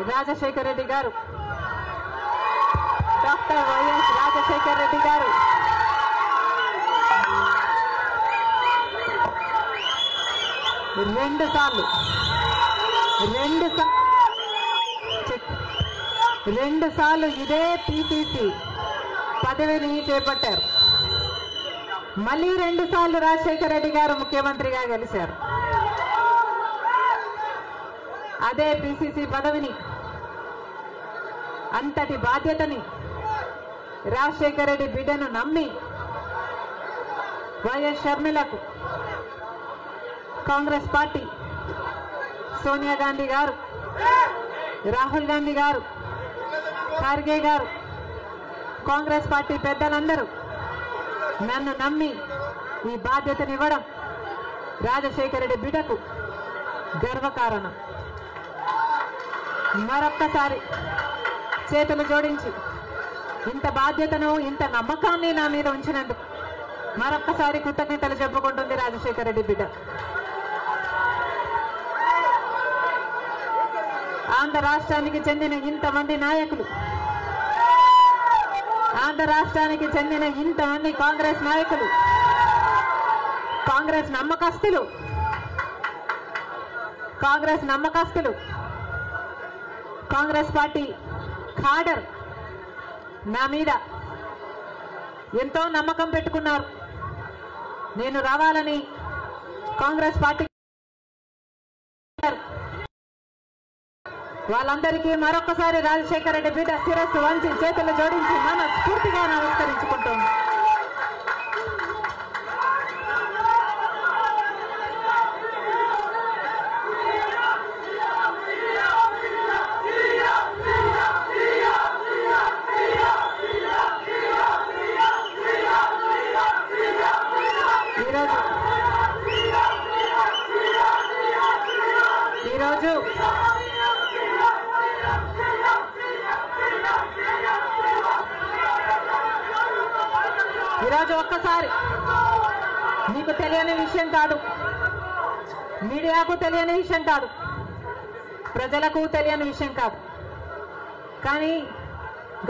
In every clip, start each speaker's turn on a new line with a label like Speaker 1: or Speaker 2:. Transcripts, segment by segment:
Speaker 1: రాజశేఖర రెడ్డి గారు, doctor YS Rajasekhara Reddy గారు రెండు సార్లు ఇదే పిసిసి పదవిని చేపట్టారు. మళ్ళీ 2 సార్లు రాజశేఖర రెడ్డి గారు ముఖ్యమంత్రిగా గెలిచారు. అదే పిసిసి పదవిని, అంతటి బాధ్యతని రాజశేఖర రెడ్డి బిడ్డను నమ్మి వైఎస్ షర్మిలకు కాంగ్రెస్ పార్టీ, సోనియా గాంధీ గారు, రాహుల్ గాంధీ గారు, ఖార్గే గారు, కాంగ్రెస్ పార్టీ పెద్దలందరూ నన్ను నమ్మి ఈ బాధ్యతనివ్వడం రాజశేఖర రెడ్డి బిడ్డకు గర్వకారణం. మరొక్కసారి చేతులు జోడించి ఇంత బాధ్యతను, ఇంత నమ్మకాన్ని నా మీద ఉంచినందుకు మరొక్కసారి కృతజ్ఞతలు చెప్పుకుంటుంది రాజశేఖర రెడ్డి బిడ్డ. ఆంధ్ర రాష్ట్రానికి చెందిన ఇంతమంది నాయకులు, ఆంధ్ర రాష్ట్రానికి చెందిన ఇంతమంది కాంగ్రెస్ నాయకులు, కాంగ్రెస్ నమ్మకస్తులు, కాంగ్రెస్ పార్టీ ఖాడర్ నా మీద ఎంతో నమ్మకం పెట్టుకున్నారు. నేను రావాలని కాంగ్రెస్ పార్టీ వాళ్ళందరికీ మరొకసారి రాజశేఖర రెడ్డి బిడ్డ శిరస్సు వంచి చేతులు జోడించి మనస్ఫూర్తిగా నమస్కరించుకుంటుంది. ఈరోజు ఒక్కసారి మీకు తెలియని విషయం కాదు, మీడియాకు తెలియని విషయం కాదు, ప్రజలకు తెలియని విషయం కాదు. కానీ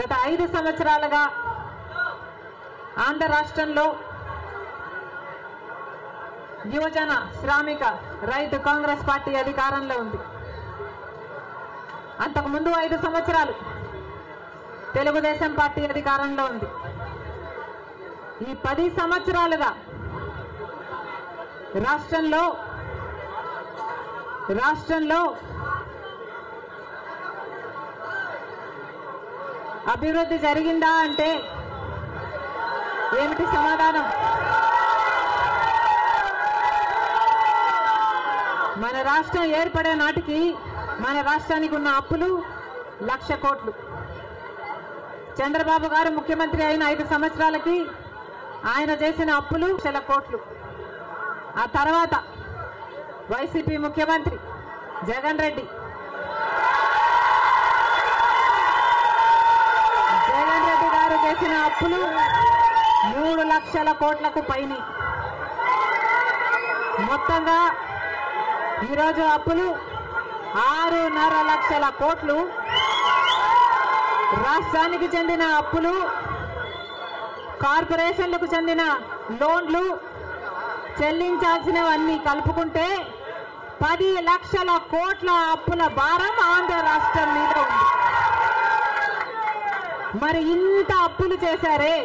Speaker 1: గత 5 సంవత్సరాలుగా ఆంధ్ర రాష్ట్రంలో యువజన, శ్రామిక, రైతు కాంగ్రెస్ పార్టీ అధికారంలో ఉంది. అంతకుముందు 5 సంవత్సరాలు తెలుగుదేశం పార్టీ అధికారంలో ఉంది. ఈ 10 సంవత్సరాలుగా రాష్ట్రంలో అభివృద్ధి జరిగిందా అంటే ఏమిటి సమాధానం? మన రాష్ట్రం ఏర్పడే నాటికి మన రాష్ట్రానికి ఉన్న అప్పులు 1,00,000 కోట్లు. చంద్రబాబు గారు ముఖ్యమంత్రి అయిన 5 సంవత్సరాలకి ఆయన చేసిన అప్పులు 1,00,000 కోట్లు. ఆ తర్వాత వైసీపీ ముఖ్యమంత్రి జగన్ రెడ్డి గారు చేసిన అప్పులు 3,00,000 కోట్లకు పైన. మొత్తంగా ఈరోజు అప్పులు 6.5 లక్షల కోట్లు. రాష్ట్రానికి చెందిన అప్పులు, కార్పొరేషన్లకు చెందిన లోన్లు, చెల్లించాల్సినవన్నీ కలుపుకుంటే 10 లక్షల కోట్ల అప్పుల భారం ఆంధ్ర రాష్ట్రం మీద ఉంది. మరి ఇంత అప్పులు చేశారే,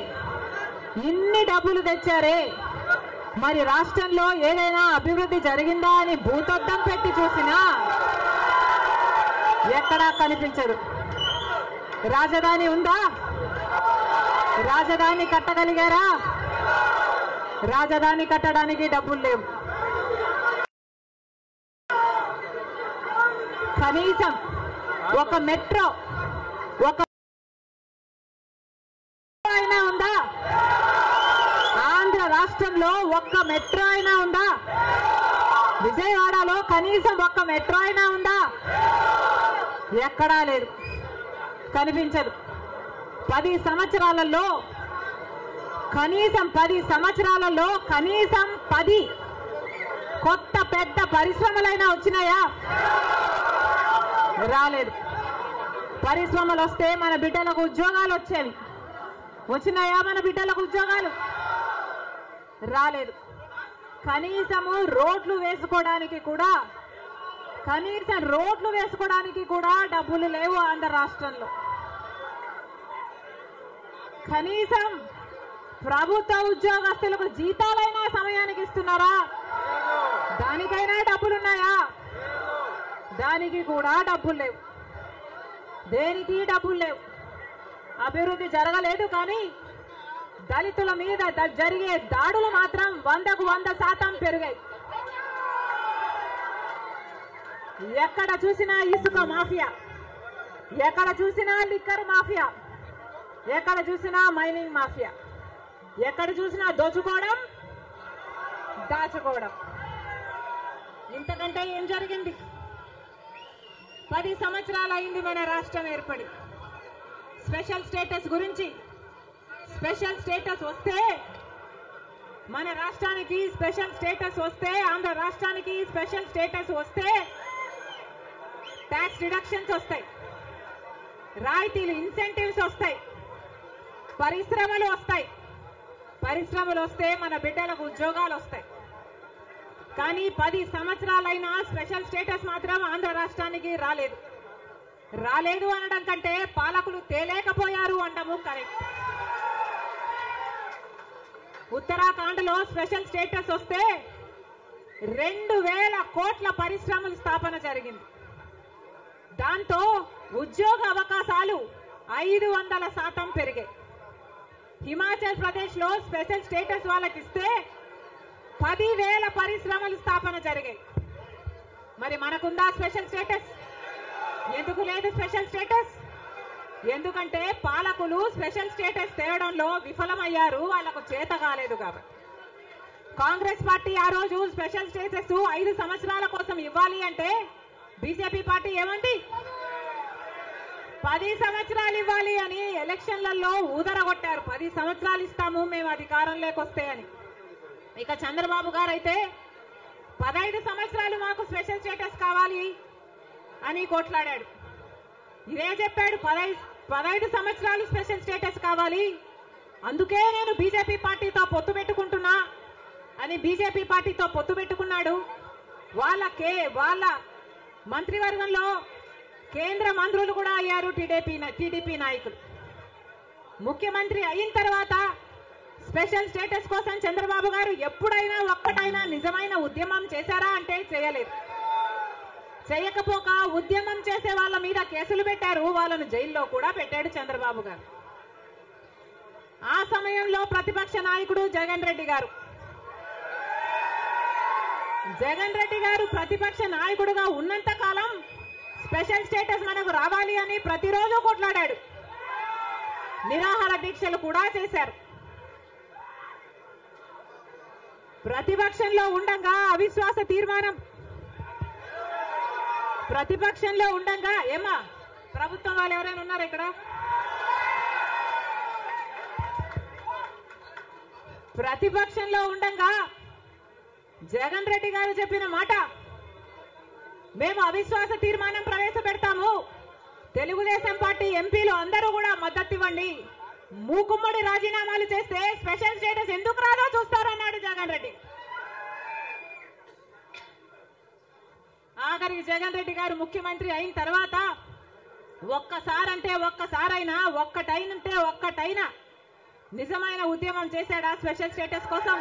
Speaker 1: ఇన్ని డబ్బులు తెచ్చారే, మరి రాష్ట్రంలో ఏదైనా అభివృద్ధి జరిగిందా అని భూతద్దం పెట్టి చూసినా ఎక్కడా కనిపించదు. రాజధాని ఉందా? రాజధాని కట్టగలిగారా? రాజధాని కట్టడానికి డబ్బులు లేవు. కనీసం ఒక మెట్రో అయినా ఉందా? ఆంధ్ర రాష్ట్రంలో ఒక్క మెట్రో అయినా ఉందా? విజయవాడలో కనీసం ఒక్క మెట్రో అయినా ఉందా? ఎక్కడా లేదు, కనిపించదు. 10 సంవత్సరాలలో కనీసం 10 కొత్త పెద్ద పరిశ్రమలైనా వచ్చినాయా? రాలేదు. పరిశ్రమలు వస్తే మన బిడ్డలకు ఉద్యోగాలు వచ్చేవి. వచ్చినాయా మన బిడ్డలకు ఉద్యోగాలు? రాలేదు. కనీసము రోడ్లు వేసుకోవడానికి కూడా డబ్బులు లేవు ఆంధ్ర రాష్ట్రంలో. కనీసం ప్రభుత్వ ఉద్యోగస్తులకు జీతాలైనా సమయానికి ఇస్తున్నారా? దానికైనా డబ్బులున్నాయా? దానికి కూడా డబ్బులు లేవు. దేనికి డబ్బులు లేవు. అభివృద్ధి జరగలేదు. కానీ దళితుల మీద జరిగే దాడులు మాత్రం 100కు 100% పెరిగాయి. ఎక్కడ చూసినా ఇసుక మాఫియా, ఎక్కడ చూసినా లిక్కర్ మాఫియా, ఎక్కడ చూసినా మైనింగ్ మాఫియా, ఎక్కడ చూసినా దోచుకోవడం, దాచుకోవడం. ఇంతకంటే ఏం జరిగింది? 10 సంవత్సరాలు అయింది మన రాష్ట్రం ఏర్పడి. స్పెషల్ స్టేటస్ గురించి, స్పెషల్ స్టేటస్ వస్తే మన రాష్ట్రానికి స్పెషల్ స్టేటస్ వస్తే, ఆంధ్ర రాష్ట్రానికి స్పెషల్ స్టేటస్ వస్తే ట్యాక్స్ రిడక్షన్స్ వస్తాయి, రాయితీలు ఇన్సెంటివ్స్ వస్తాయి, పరిశ్రమలు వస్తాయి. పరిశ్రమలు వస్తే మన బిడ్డలకు ఉద్యోగాలు వస్తాయి. కానీ 10 సంవత్సరాలైనా స్పెషల్ స్టేటస్ మాత్రం ఆంధ్ర రాష్ట్రానికి రాలేదు. రాలేదు అనడం కంటే పాలకులు తేలేకపోయారు అనడము కరెక్ట్. ఉత్తరాఖండ్లో స్పెషల్ స్టేటస్ వస్తే 2000 కోట్ల పరిశ్రమల స్థాపన జరిగింది. దాంతో ఉద్యోగ అవకాశాలు 500% పెరిగాయి. హిమాచల్ ప్రదేశ్ లో స్పెషల్ స్టేటస్ వాళ్ళకి ఇస్తే 10,000 పరిశ్రమల స్థాపన జరిగాయి. మరి మనకుందా స్పెషల్ స్టేటస్? ఎందుకు లేదు స్పెషల్ స్టేటస్? ఎందుకంటే పాలకులు స్పెషల్ స్టేటస్ తేవడంలో విఫలమయ్యారు, వాళ్లకు చేత కాలేదు. కాబట్టి కాంగ్రెస్ పార్టీ ఆ రోజు స్పెషల్ స్టేటస్ 5 సంవత్సరాల కోసం ఇవ్వాలి అంటే బీజేపీ పార్టీ ఏమంది? 10 సంవత్సరాలు ఇవ్వాలి అని ఎలక్షన్లలో ఊదరగొట్టారు. 10 సంవత్సరాలు ఇస్తాము మేము అధికారంలోకి వస్తే అని. ఇక చంద్రబాబు గారు అయితే 15 సంవత్సరాలు మాకు స్పెషల్ స్టేటస్ కావాలి అని కొట్లాడాడు. ఇదే చెప్పాడు, 15 సంవత్సరాలు స్పెషల్ స్టేటస్ కావాలి, అందుకే నేను బీజేపీ పార్టీతో పొత్తు పెట్టుకుంటున్నా అని బీజేపీ పార్టీతో పొత్తు పెట్టుకున్నాడు. వాళ్ళ మంత్రివర్గంలో కేంద్ర మంత్రులు కూడా అయ్యారు టీడీపీ నాయకులు. ముఖ్యమంత్రి అయిన తర్వాత స్పెషల్ స్టేటస్ కోసం చంద్రబాబు గారు ఎప్పుడైనా ఒక్కటైనా నిజమైన ఉద్యమం చేశారా అంటే చేయలేదు. చేయకపోక ఉద్యమం చేసే వాళ్ళ మీద కేసులు పెట్టారు, వాళ్ళను జైల్లో కూడా పెట్టాడు చంద్రబాబు గారు. ఆ సమయంలో ప్రతిపక్ష నాయకుడు జగన్ రెడ్డి గారు ప్రతిపక్ష నాయకుడుగా ఉన్నంత కాలం స్పెషల్ స్టేటస్ మనకు రావాలి అని ప్రతిరోజు కొట్లాడాడు. నిరాహార దీక్షలు కూడా చేశారు. ప్రతిపక్షంలో ఉండగా అవిశ్వాస తీర్మానం, ప్రతిపక్షంలో ఉండగా ఏమా ప్రభుత్వం వాళ్ళు ఎవరైనా ఉన్నారు ఇక్కడ? ప్రతిపక్షంలో ఉండగా జగన్ రెడ్డి గారు చెప్పిన మాట, మేము అవిశ్వాస తీర్మానం ప్రవేశపెడతాము, తెలుగుదేశం పార్టీ ఎంపీలు అందరూ కూడా మద్దతు ఇవ్వండి, మూకుమ్మడి రాజీనామాలు చేస్తే స్పెషల్ స్టేటస్ ఎందుకు రాదో చూస్తారన్నాడు జగన్ రెడ్డి. ఆఖరికి జగన్ రెడ్డి గారు ముఖ్యమంత్రి అయిన తర్వాత ఒక్కటైనా నిజమైన ఉద్యమం చేశాడా స్పెషల్ స్టేటస్ కోసం?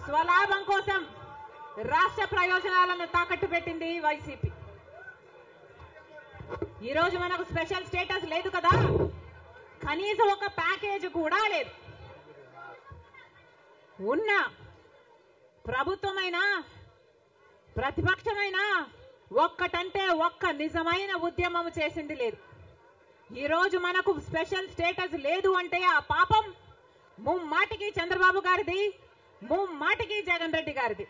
Speaker 1: స్వలాభం కోసం రాష్ట్ర ప్రయోజనాలను తాకట్టు పెట్టింది వైసీపీ. ఈ రోజు మనకు స్పెషల్ స్టేటస్ లేదు కదా, కనీసం ఒక ప్యాకేజ్ కూడా లేదు. ఉన్న ప్రభుత్వమైనా ప్రతిపక్షమైనా ఒక్కటంటే ఒక్క నిజమైన ఉద్యమం చేసింది లేదు. ఈ రోజు మనకు స్పెషల్ స్టేటస్ లేదు అంటే ఆ పాపం ముమ్మాటికి చంద్రబాబు గారిది, ముమ్మాటికి జగన్ రెడ్డి గారిది.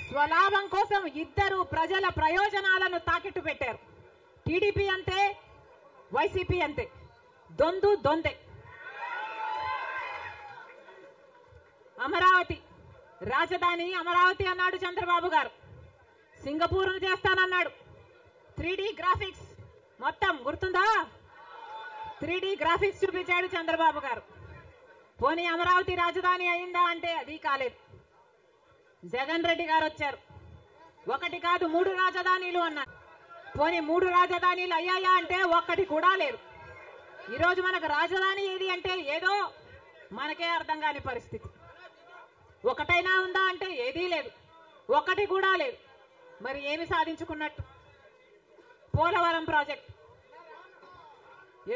Speaker 1: స్వలాభం కోసం ఇద్దరు ప్రజల ప్రయోజనాలను తాకట్టు పెట్టారు. టీడీపీ అంతే, వైసీపీ అంతే, దొందే. అమరావతి రాజధాని అమరావతి అన్నాడు చంద్రబాబు గారు. సింగపూర్ను చేస్తానన్నాడు. 3D గ్రాఫిక్స్ మొత్తం గుర్తుందా? 3D గ్రాఫిక్స్ చూపించాడు చంద్రబాబు గారు. పోనీ అమరావతి రాజధాని అయిందా అంటే అది కాలేదు. జగన్ రెడ్డి గారు వచ్చారు. 1 కాదు 3 రాజధానిలు అన్నారు. పోనీ 3 రాజధానిలు అయ్యాయా అంటే 1 కూడా లేదు. ఈరోజు మనకు రాజధాని ఏది అంటే ఏదో మనకే అర్థం కాని పరిస్థితి. 1 ఉందా అంటే ఏదీ లేదు. 1 కూడా లేదు. మరి ఏమి సాధించుకున్నట్టు? పోలవరం ప్రాజెక్ట్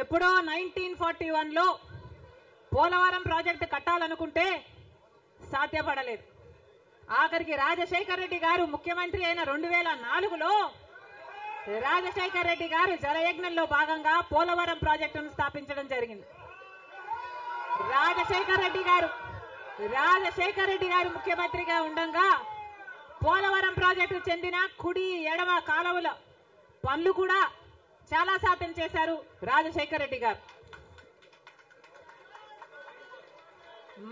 Speaker 1: ఎప్పుడో 1941లో పోలవరం ప్రాజెక్టు కట్టాలనుకుంటే సాధ్యపడలేదు. ఆఖరికి రాజశేఖర్ రెడ్డి గారు ముఖ్యమంత్రి అయిన 2004లో రాజశేఖర్ రెడ్డి గారు జలయజ్ఞంలో భాగంగా పోలవరం ప్రాజెక్టును స్థాపించడం జరిగింది. రాజశేఖర్ రెడ్డి గారు ముఖ్యమంత్రిగా ఉండగా పోలవరం ప్రాజెక్టు చెందిన కుడి ఎడమ కాలువల పనులు కూడా చాలా శాతం చేశారు రాజశేఖర్ రెడ్డి గారు.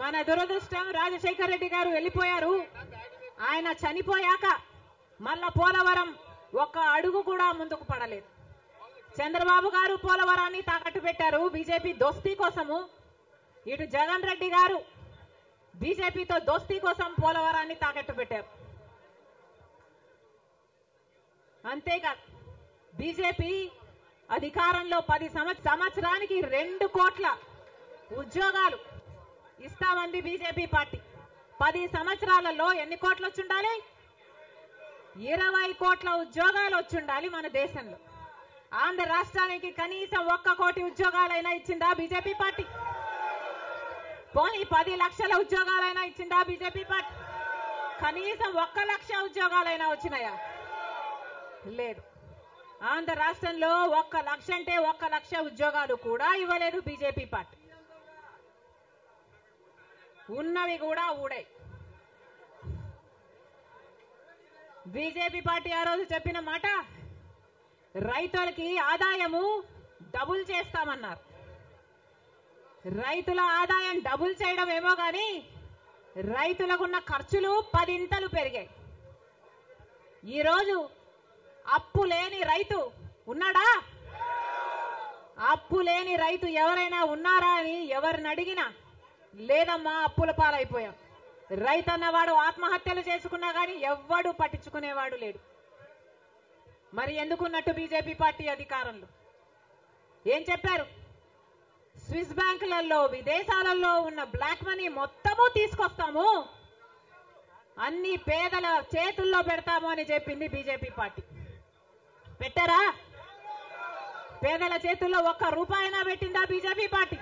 Speaker 1: మన దురదృష్టం రాజశేఖర్ రెడ్డి గారు వెళ్ళిపోయారు. ఆయన చనిపోయాక మళ్ళా పోలవరం 1 అడుగు కూడా ముందుకు పడలేదు. చంద్రబాబు గారు పోలవరాన్ని తాకట్టు పెట్టారు బీజేపీ దోస్తీ కోసము. ఇటు జగన్ రెడ్డి గారు బీజేపీతో దోస్తీ కోసం పోలవరాన్ని తాకట్టు పెట్టారు. అంతేకాదు బీజేపీ అధికారంలో 10 సంవత్సరానికి 2 కోట్ల ఉద్యోగాలు ఇస్తామంది బీజేపీ పార్టీ. 10 సంవత్సరాలలో ఎన్ని కోట్లు వచ్చుండాలి? 20 కోట్ల ఉద్యోగాలు వచ్చుండాలి మన దేశంలో. ఆంధ్ర రాష్ట్రానికి కనీసం 1 కోటి ఉద్యోగాలైనా ఇచ్చిందా బీజేపీ పార్టీ? పోనీ 10 లక్షల ఉద్యోగాలైనా ఇచ్చిందా బీజేపీ పార్టీ? కనీసం 1 లక్ష ఉద్యోగాలైనా వచ్చినాయా? లేదు. ఆంధ్ర రాష్ట్రంలో 1 లక్ష అంటే 1 లక్ష ఉద్యోగాలు కూడా ఇవ్వలేదు బీజేపీ పార్టీ. ఉన్నవి కూడా ఊడాయి. బీజేపీ పార్టీ ఆ రోజు చెప్పిన మాట రైతులకి ఆదాయము డబుల్ చేస్తామన్నారు. రైతుల ఆదాయం డబుల్ చేయడం ఏమో గాని రైతులకున్న ఖర్చులు 10 పెరిగాయి. ఈరోజు అప్పు లేని రైతు ఉన్నాడా? అప్పు లేని రైతు ఎవరైనా ఉన్నారా అని ఎవరిని అడిగినా లేదమ్మా అప్పుల పాలైపోయాం. రైతు అన్నవాడు ఆత్మహత్యలు చేసుకున్నా గానీ ఎవ్వడు పట్టించుకునేవాడు లేడు. మరి ఎందుకున్నట్టు బీజేపీ పార్టీ అధికారంలో ఏం చెప్పారు? స్విస్ బ్యాంకులలో విదేశాలలో ఉన్న బ్లాక్ మనీ మొత్తము తీసుకొస్తాము, అన్ని పేదల చేతుల్లో పెడతాము అని చెప్పింది బీజేపీ పార్టీ. పెట్టారా? పేదల చేతుల్లో 1 రూపాయినా పెట్టిందా బీజేపీ పార్టీ?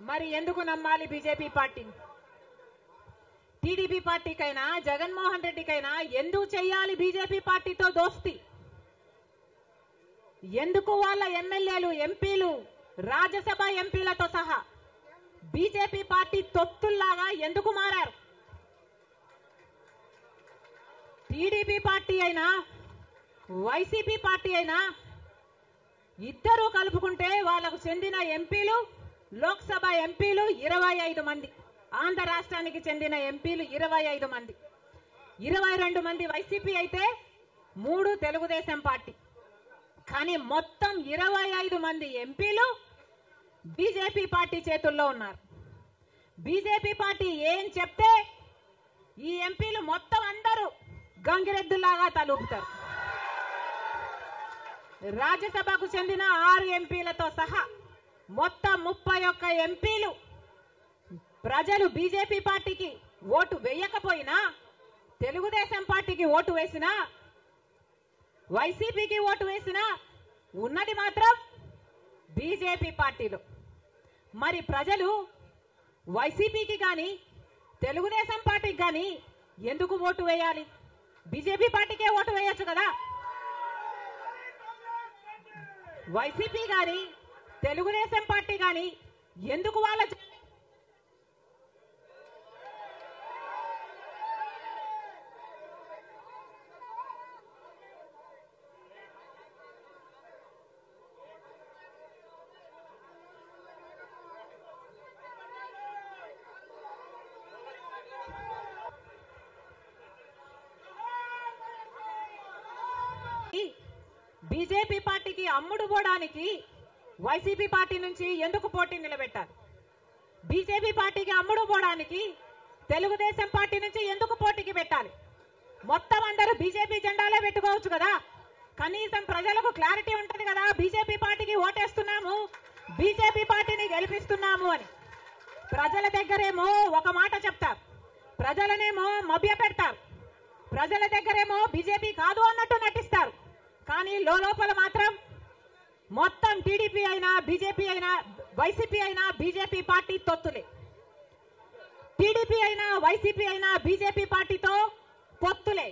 Speaker 1: మరి ఎందుకు నమ్మాలి బీజేపీ పార్టీని? టీడీపీ పార్టీకైనా జగన్మోహన్ రెడ్డికైనా ఎందుకు చెయ్యాలి బీజేపీ పార్టీతో దోస్తి? ఎందుకు వాళ్ళ ఎమ్మెల్యేలు ఎంపీలు రాజ్యసభ ఎంపీలతో సహా బీజేపీ పార్టీ తొత్తుల్లాగా ఎందుకు మారారు? టీడీపీ పార్టీ అయినా వైసీపీ పార్టీ అయినా ఇద్దరు కలుపుకుంటే వాళ్లకు చెందిన ఎంపీలు లోక్సభ ఎంపీలు 25 మంది, ఆంధ్ర రాష్ట్రానికి చెందిన ఎంపీలు 25 మంది, 22 మంది వైసీపీ అయితే 3 తెలుగుదేశం పార్టీ. కానీ మొత్తం 25 మంది ఎంపీలు బీజేపీ పార్టీ చేతుల్లో ఉన్నారు. బీజేపీ పార్టీ ఏం చెప్తే ఈ ఎంపీలు మొత్తం అందరూ గంగిరెద్దులాగా తలూపుతారు. రాజ్యసభకు చెందిన 6 ఎంపీలతో సహా మొత్తం 31 ఎంపీలు ప్రజలు బీజేపీ పార్టీకి ఓటు వేయకపోయినా, తెలుగుదేశం పార్టీకి ఓటు వేసినా, వైసీపీకి ఓటు వేసినా ఉన్నది మాత్రం బీజేపీ పార్టీలో. మరి ప్రజలు వైసీపీకి గాని తెలుగుదేశం పార్టీకి గాని ఎందుకు ఓటు వేయాలి? బీజేపీ పార్టీకే ఓటు వేయొచ్చు కదా. వైసీపీ గాని తెలుగుదేశం పార్టీ గాని ఎందుకు వాళ్ళ బీజేపీ పార్టీకి అమ్ముడు పోవడానికి వైసీపీ పార్టీ నుంచి ఎందుకు పోటీ నిలబెట్టారు? బీజేపీ పార్టీకి అమ్ముడు పోవడానికి తెలుగుదేశం పార్టీ నుంచి ఎందుకు పోటీకి పెట్టాలి? మొత్తం అందరూ బీజేపీ జెండాలే పెట్టుకోవచ్చు కదా. కనీసం ప్రజలకు క్లారిటీ ఉంటది కదా, బీజేపీ పార్టీకి ఓటేస్తున్నాము, బీజేపీ పార్టీని గెలిపిస్తున్నాము అని. ప్రజల దగ్గరేమో ఒక మాట చెప్తారు, ప్రజలనేమో మభ్య పెడతారు. ప్రజల దగ్గరేమో బీజేపీ కాదు అన్నట్టు నటిస్తారు. కానీ లోపల మాత్రం మొత్తం టీడీపీ అయినా బీజేపీ అయినా వైసీపీ అయినా బీజేపీ పార్టీ తొత్తులే. టీడీపీ అయినా వైసీపీ అయినా బీజేపీ పార్టీతో పొత్తులే.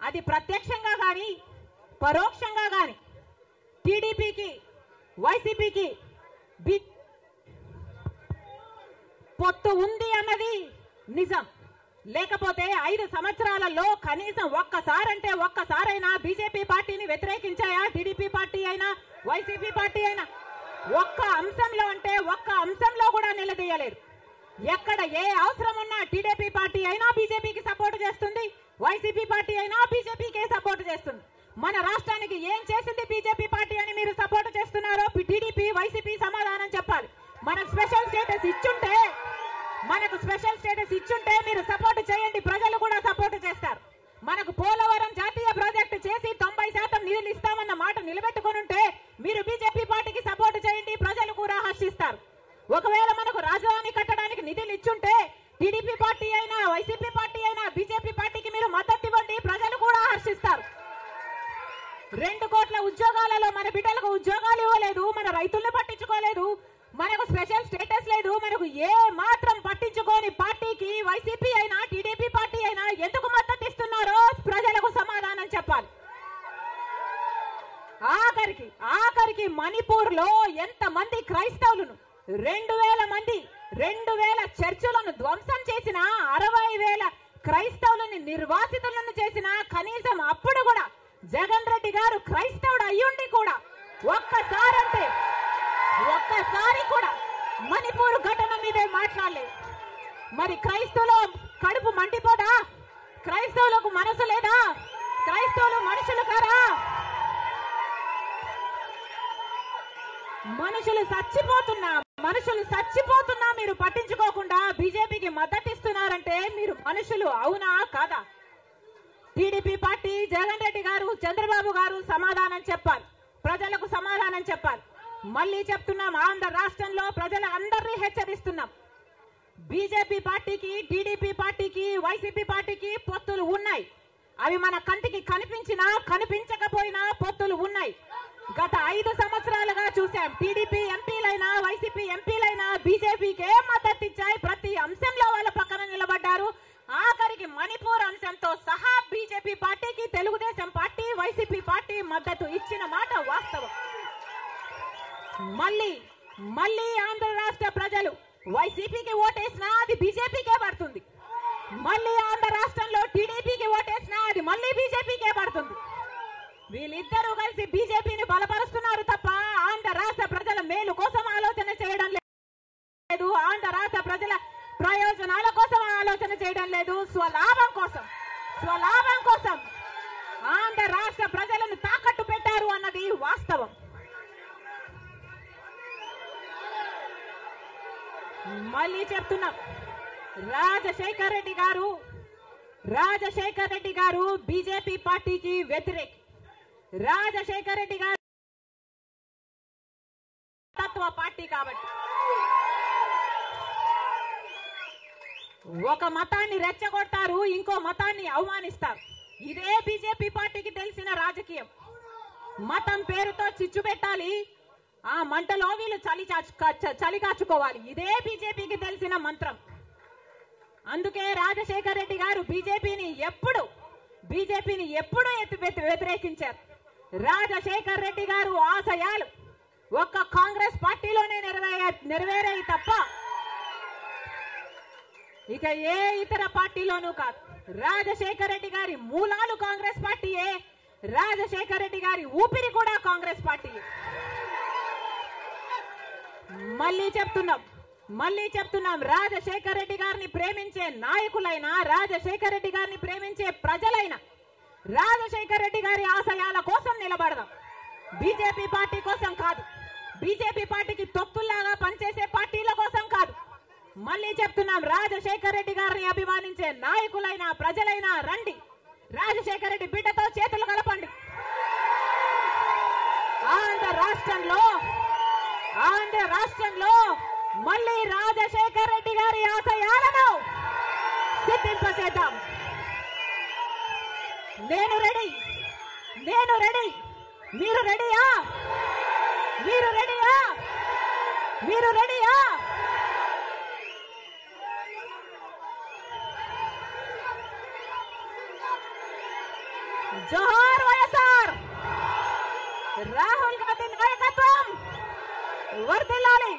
Speaker 1: అది ప్రత్యక్షంగా గాని పరోక్షంగా గాని టీడీపీకి వైసీపీకి పొత్తు ఉంది అన్నది నిజం. లేకపోతే 5 సంవత్సరాలలో కనీసం ఒక్కసారైనా బీజేపీ పార్టీని వ్యతిరేకించాయా టీడీపీ పార్టీ అయినా వైసీపీ పార్టీ అయినా? ఒక్క అంశంలో కూడా నిలదీయలేదు. ఎక్కడ ఏ అవసరం ఉన్నా టీడీపీ పార్టీ అయినా బీజేపీకి సపోర్ట్ చేస్తుంది, వైసీపీ పార్టీ అయినా బీజేపీకే సపోర్ట్ చేస్తుంది. మన రాష్ట్రానికి ఏం చేసింది బీజేపీ పార్టీ అని మీరు సపోర్ట్ చేస్తున్నారో టీడీపీ వైసీపీ సమాధానం చెప్పాలి. మనకు స్పెషల్ స్టేటస్ ఇచ్చుంటే మీరు సపోర్ట్ చేయండి, ప్రజలు కూడా సపోర్ట్ చేస్తారు. మనకు పోలవరం జాతీయ ప్రాజెక్టు చేసి 90% నిధులు ఇస్తామన్న మాట నిలబెట్టుకుని ఉంటే మీరు బీజేపీ పార్టీకి సపోర్ట్ చేయండి, ప్రజలు కూడా హర్షిస్తారు. ఒకవేళ మనకు రాజధాని కట్టడానికి నిధులు ఇచ్చుంటే టీడీపీ పార్టీ అయినా వైసీపీ పార్టీ అయినా బీజేపీ పార్టీకి మీరు మద్దతు ఇవ్వండి, ప్రజలు కూడా హర్షిస్తారు. 2 కోట్ల ఉద్యోగాలలో మన బిడ్డలకు ఉద్యోగాలు ఇవ్వలేదు, మన రైతుల్ని పట్టించుకోలేదు, మనకు స్పెషల్ స్టేటస్ లేదు. మనకు ఏ మాత్రం పట్టించుకోని పార్టీకి వైసీపీ అయినా టీడీపీ పార్టీ అయినా ఎందుకు మద్దతు ఇస్తున్నారో ప్రజలకు సమాధానం చెప్పాలి. ఆఖరికి మణిపూర్ లో ఎంతమంది క్రైస్తవులను 2,000 చర్చిలను ధ్వంసం చేసిన 60,000 క్రైస్తవులని నిర్వాసితులను చేసిన కనీసం అప్పుడు కూడా జగన్ రెడ్డి గారు క్రైస్తవుడు అయ్యుండి కూడా ఒక్కసారి కూడా మణిపూర్ ఘటన మీదే మాట్లాడలేదు. మరి క్రైస్తవులు కడుపు మండిపోదా? క్రైస్తవులకు మనసు లేదా? క్రైస్తవులు మనుషులు కారా? మనుషులు చచ్చిపోతున్నా మీరు పట్టించుకోకుండా బీజేపీకి మద్దతు ఇస్తున్నారంటే మీరు మనుషులు అవునా కాదా? టీడీపీ పార్టీ జగన్ రెడ్డి గారు చంద్రబాబు గారు సమాధానం చెప్పాలి, ప్రజలకు సమాధానం చెప్పాలి. మళ్ళీ చెప్తున్నాం, ఆంధ్ర రాష్ట్రంలో ప్రజల అందరినీ హెచ్చరిస్తున్నాం. బీజేపీ పార్టీకి టీడీపీ పార్టీకి వైసీపీ పార్టీకి పొత్తులు ఉన్నాయి. అవి మన కంటికి కనిపించినా కనిపించకపోయినా పొత్తులు ఉన్నాయి. గత 5 సంవత్సరాలుగా చూశాం. టీడీపీ ఎంపీలైనా వైసీపీ ఎంపీలైనా బీజేపీకే మద్దతు ఇచ్చాయి. ప్రతి అంశంలో వాళ్ళ పక్కన నిలబడ్డారు. ఆఖరికి మణిపూర్ అంశంతో సహా బీజేపీ పార్టీకి తెలుగుదేశం పార్టీ వైసీపీ పార్టీ మద్దతు ఇచ్చిన మాట వాస్తవం. మళ్ళీ ఆంధ్ర రాష్ట్ర ప్రజలు వైసీపీకి ఓటేసినా అది బీజేపీకే పడుతుంది. మళ్ళీ ఆంధ్ర రాష్ట్రంలో టీడీపీకి ఓటేసినా అది మళ్ళీ బీజేపీకే పడుతుంది. వీళ్ళిద్దరూ కలిసి బీజేపీని బలపరుస్తున్నారు తప్ప ఆంధ్ర రాష్ట్ర ప్రజల మేలు కోసం ఆలోచన చేయడం లేదు, ఆంధ్ర రాష్ట్ర ప్రజల ప్రయోజనాల కోసం ఆలోచన చేయడం లేదు. స్వలాభం కోసం ఆంధ్ర రాష్ట్ర ప్రజలను తాకట్టు పెట్టారు అన్నది వాస్తవం. మళ్ళీ చెప్తున్నాం, రాజశేఖర్ రెడ్డి గారు బీజేపీ పార్టీకి వ్యతిరేకి. రాజశేఖర్ రెడ్డి గారు తత్వ పార్టీ కాబట్టి ఒక మతాన్ని రెచ్చగొడతారు, ఇంకో మతాన్ని అవమానిస్తారు. ఇదే బీజేపీ పార్టీకి తెలిసిన రాజకీయం. మతం పేరుతో చిచ్చు పెట్టాలి, ఆ మంటలో వీళ్ళు చలి కాచుకోవాలి. ఇదే బీజేపీకి తెలిసిన మంత్రం. అందుకే రాజశేఖర్ రెడ్డి గారు బీజేపీని ఎప్పుడు వ్యతిరేకించారు. రాజశేఖర్ రెడ్డి గారు ఆశయాలు ఒక్క కాంగ్రెస్ పార్టీలోనే నెరవేరాయి తప్ప ఇక ఏ ఇతర పార్టీలోనూ కాదు. రాజశేఖర్ రెడ్డి గారి మూలాలు కాంగ్రెస్ పార్టీయే, రాజశేఖర్ రెడ్డి గారి ఊపిరి కూడా కాంగ్రెస్ పార్టీయే. మళ్ళీ చెప్తున్నాం, రాజశేఖర్ రెడ్డి గారిని ప్రేమించే నాయకులైనా రాజశేఖర్ రెడ్డి గారిని ప్రేమించే ప్రజలైనా రాజశేఖర్ రెడ్డి గారి ఆశయాల కోసం నిలబడదాం. బీజేపీ పార్టీ కోసం కాదు, బీజేపీ పార్టీకి తొత్తుల్లాగా పనిచేసే పార్టీల కోసం కాదు. మళ్ళీ చెప్తున్నాం, రాజశేఖర్ రెడ్డి గారిని అభిమానించే నాయకులైనా ప్రజలైనా రండి, రాజశేఖర్ రెడ్డి బిడ్డతో చేతులు కలపండి. ఆంధ్ర రాష్ట్రంలో మళ్ళీ రాజశేఖర్ రెడ్డి గారి ఆశయాలను సిద్ధింపచేద్దాం. నేను రెడీ. మీరు రెడీయా? జోహార్ వైఎస్ఆర్. రాహుల్ గాంధీ నాయకత్వం వర్ధిల్లాలి.